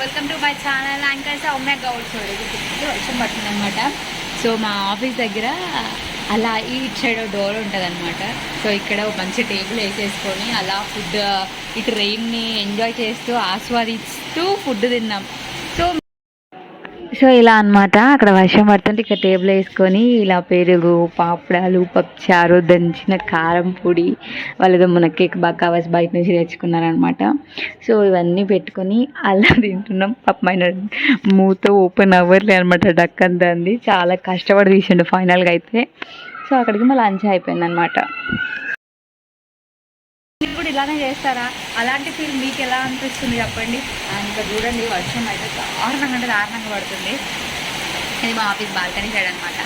Welcome to my channel anchor Soumya Goud. వర్షం పడుతుందన్నమాట. So మా office దగ్గర అలా ఇటు సైడ్ డోర్ ఉంటుంది అనమాట. సో ఇక్కడ మంచి టేబుల్ వేసేసుకొని అలా ఫుడ్ ఇటు రెయిన్ని ఎంజాయ్ చేస్తూ ఆస్వాదిస్తూ ఫుడ్ తిన్నాం. సో ఇలా అనమాట. అక్కడ వర్షం పడుతుంటే ఇక్కడ టేబుల్ వేసుకొని ఇలా పెరుగు, పాపడాలు, పప్పుచారు, దంచిన కారం పొడి, వాళ్ళతో మునక్కేక్ బాగా కావాల్సి బయట నుంచి తెచ్చుకున్నారనమాట. సో ఇవన్నీ పెట్టుకొని అలా తింటున్నాం. పప్పమైన మూత ఓపెన్ అవ్వర్లే అనమాట. డక్ అంతా అంది. చాలా కష్టపడి తీసిండు ఫైనల్గా అయితే. సో అక్కడికి మా లంచ్ అయిపోయింది అనమాట. మీరు కూడా ఇలానే చేస్తారా? అలాంటి ఫీల్ మీకు ఎలా అనిపిస్తుంది చెప్పండి. ఇంకా చూడండి వర్షం అయితే దారుణంగా పడుతుంది. ఇది మా ఆఫీస్ బాల్కనీ సైడ్ అనమాట.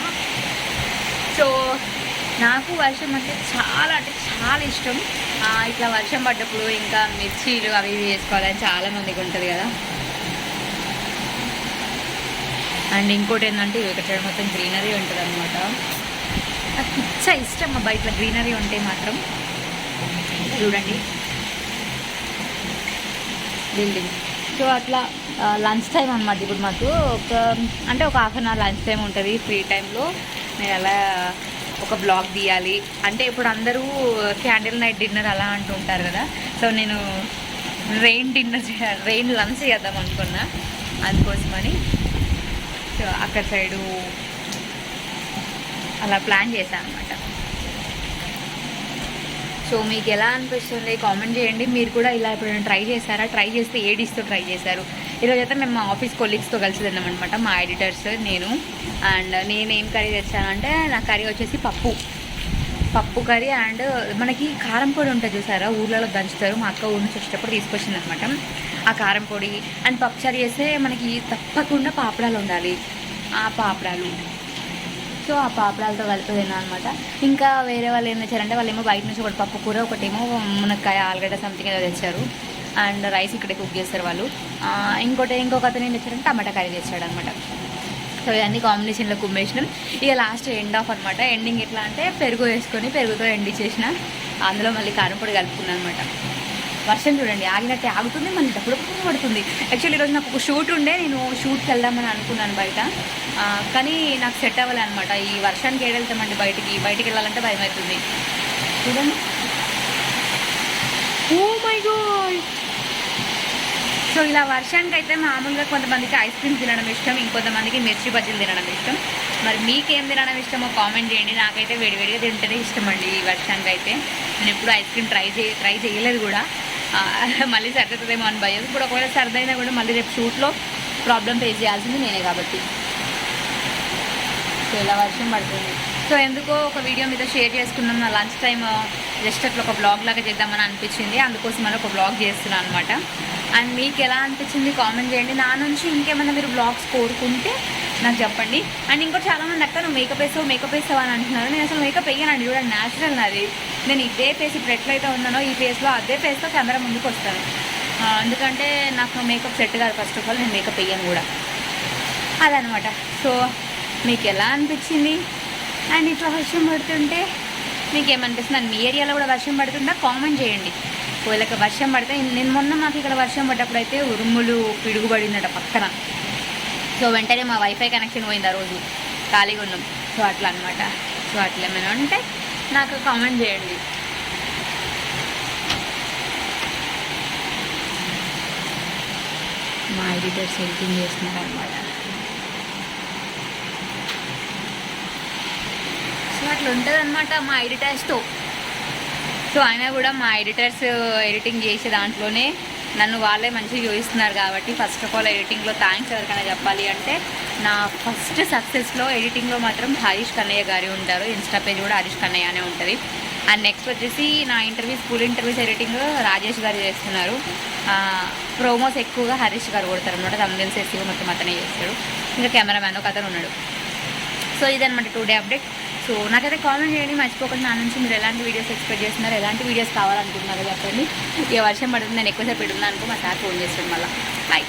సో నాకు వర్షం అంటే చాలా ఇష్టం. ఇట్లా వర్షం పడ్డప్పుడు ఇంకా మిర్చీలు అవి ఇవి వేసుకోవాలని చాలా మందికి ఉంటుంది కదా. అండ్ ఇంకోటి ఏంటంటే ఇక్కడ సైడ్ మొత్తం గ్రీనరీ ఉంటుంది అనమాట. నాకు పిచ్చ ఇష్టం మా బయట గ్రీనరీ ఉంటే మాత్రం. చూడండి బిల్డింగ్. సో అట్లా లంచ్ టైం అన్నమాట. ఇప్పుడు మాకు ఒక half an hour lunch time ఉంటుంది. ఫ్రీ టైంలో నేను అలా ఒక బ్లాగ్ తీయాలి అంటే ఇప్పుడు అందరూ క్యాండిల్ నైట్ డిన్నర్ అలా అంటూ ఉంటారు కదా. సో నేను రెయిన్ లంచ్ చేద్దాం అనుకున్నా అందుకోసమని. సో అక్కడ సైడు అలా ప్లాన్ చేశాను అనమాట. సో మీకు ఎలా అనిపిస్తుంది కామెంట్ చేయండి. మీరు కూడా ఇలా ఎప్పుడైనా ట్రై చేశారా? ట్రై చేస్తే ఏ డిష్తో ట్రై చేశారు? ఈరోజు అయితే మేము మా ఆఫీస్ కొలీగ్స్తో కలిసి తిన్నాం అనమాట. మా ఎడిటర్స్, నేను. అండ్ నేనేం కర్రీ తెచ్చానంటే నా కర్రీ వచ్చేసి పప్పు కర్రీ. అండ్ మనకి కారం పొడి ఉంటుంది చూసారా, ఊర్లలో దంచుతారు. మా అక్క ఊరి నుంచి వచ్చేటప్పుడు తీసుకొచ్చింది అనమాట ఆ కారం పొడి. అండ్ పప్పుచారు చేస్తే మనకి తప్పకుండా పాపడాలు ఉండాలి. ఆ పాపడాలు, సో ఆ పాపడాలతో కలిపి తిన్నాను అనమాట. ఇంకా వేరే వాళ్ళు ఏం తెచ్చారంటే వాళ్ళేమో బయట నుంచి ఒకటి పప్పు కూర, ఒకటేమో మునక్కాయ, ఆలుగడ్డ సంథింగ్ ఏదో తెచ్చారు. అండ్ రైస్ ఇక్కడే కుక్ చేస్తారు వాళ్ళు. ఇంకొక అతను ఏం తెచ్చారంటే టమాటా కర్రీ తెచ్చాడు అనమాట. సో ఇవన్నీ కాంబినేషన్లో కుమ్మేసినాం. ఇక లాస్ట్ ఎండ్ ఆఫ్ అనమాట. ఎండింగ్ ఎట్లా అంటే పెరుగు వేసుకొని పెరుగుతో ఎండ్ చేసిన, అందులో మళ్ళీ కారం పొడి కలుపుకున్నాను అనమాట. వర్షం చూడండి ఆగినట్టే ఆగుతుంది, మళ్ళీ డబ్బులు పడుతుంది. యాక్చువల్లీ ఈరోజు నాకు ఒక షూట్ ఉండే, నేను షూట్కి వెళ్దామని అనుకున్నాను బయట. కానీ నాకు సెట్ అవ్వాలి అనమాట. ఈ వర్షానికి ఏడెళ్తామండి బయటికి వెళ్ళాలంటే భయం అవుతుంది. చూడండి. Oh my God. సో ఇలా వర్షానికి అయితే మామూలుగా కొంతమందికి ఐస్ క్రీమ్ తినడం ఇష్టం, ఇంకొంతమందికి మిర్చి బజ్జీలు తినడం ఇష్టం. మరి మీకేం తినడం ఇష్టమో కామెంట్ చేయండి. నాకైతే వేడివేడిగా తింటేనే ఇష్టం అండి ఈ వర్షానికి అయితే. నేను ఎప్పుడు ఐస్ క్రీమ్ ట్రై చేయలేదు కూడా. మళ్ళీ సర్దవుతుందేమో అని భయం. ఇప్పుడు ఒకవేళ సర్దైనా కూడా మళ్ళీ రేపు షూట్లో ప్రాబ్లం ఫేస్ చేయాల్సింది నేనే కాబట్టి. సో ఇలా వర్షం పడుతుంది. సో ఎందుకో ఒక వీడియో మీద షేర్ చేసుకున్నాం. నా లంచ్ టైం జస్ట్ అట్లా ఒక బ్లాగ్ లాగా చేద్దామని అనిపించింది, అందుకోసం అని ఒక బ్లాగ్ చేస్తున్నాను అనమాట. అండ్ మీకు ఎలా అనిపించింది కామెంట్ చేయండి. నా నుంచి ఇంకేమైనా మీరు బ్లాగ్స్ కోరుకుంటే నాకు చెప్పండి. అండ్ ఇంకోటి చాలామంది అక్క నువ్వు మేకప్ వేస్తావు అని అంటున్నారు. నేను అసలు మేకప్ వేయనండి. చూడండి న్యాచురల్ నాది. నేను ఇదే ఫేస్ ఇప్పుడు ఎట్లయితే ఉన్నానో ఈ ఫేస్లో అదే ఫేస్తో కెమెరా ముందుకు వస్తాను. ఎందుకంటే నాకు మేకప్ సెట్ కాదు. ఫస్ట్ ఆఫ్ ఆల్ నేను మేకప్ వేయను కూడా. అదనమాట. సో మీకు ఎలా అనిపించింది? అండ్ ఇట్లా వర్షం పడుతుంటే మీకు ఏమనిపిస్తుంది? అండ్ మీ ఏరియాలో కూడా వర్షం పడుతుందా కామెంట్ చేయండి. ఒకవేళ వర్షం పడితే నేను మొన్న మాకు ఇక్కడ వర్షం పడ్డప్పుడు అయితే ఉరుములు పిడుగు పడిందట పక్కన. సో వెంటనే మా వైఫై కనెక్షన్ పోయింది. ఆ రోజు ఖాళీగా ఉన్నాం. సో అట్లా అనమాట. సో అట్లా ఏమైనా ఉంటే నాకు కామెంట్ చేయండి. మా ఎడిటర్స్ ఎడిటింగ్ చేస్తున్నారు అనమాట. సో అట్లా ఉంటుంది అనమాట మా ఎడిటర్స్తో. సో అయినా కూడా మా ఎడిటర్స్ ఎడిటింగ్ చేసే దాంట్లోనే నన్ను వాళ్ళే మంచిగా చూపిస్తున్నారు కాబట్టి ఫస్ట్ ఆఫ్ ఆల్ ఎడిటింగ్లో థ్యాంక్స్ ఎవరికైనా చెప్పాలి అంటే నా ఫస్ట్ సక్సెస్లో ఎడిటింగ్లో మాత్రం హరీష్ కన్నయ్య గారు ఉంటారు. ఇన్స్టా పేజ్ కూడా హరీష్ కన్నయ్య అనే ఉంటుంది. అండ్ నెక్స్ట్ వచ్చేసి నా స్కూల్ ఇంటర్వ్యూస్ ఎడిటింగ్ రాజేష్ గారు చేస్తున్నారు. ప్రోమోస్ ఎక్కువగా హరీష్ గారు కొడతారు అనమాట. తమిళ ఎక్కువ మొత్తం అతనే చేస్తాడు. ఇంకా కెమెరామ్యాన్ ఒక అతను ఉన్నాడు. సో ఇదనమాట టుడే అప్డేట్. సో నాకైతే కామెంట్ చేయండి మర్చిపోకుండా. నా నుంచి మీరు ఎలాంటి వీడియోస్ ఎక్స్పెక్ట్ చేస్తున్నారు, ఎలాంటి వీడియోస్ కావాలనుకుంటున్నారో చెప్పండి. ఇక వర్షం పడుతుంది, నేను ఎక్కువసేపు పెడుతున్నాను అనుకో మా సార్ ఫోన్ చేస్తాడు మళ్ళీ. బాయ్.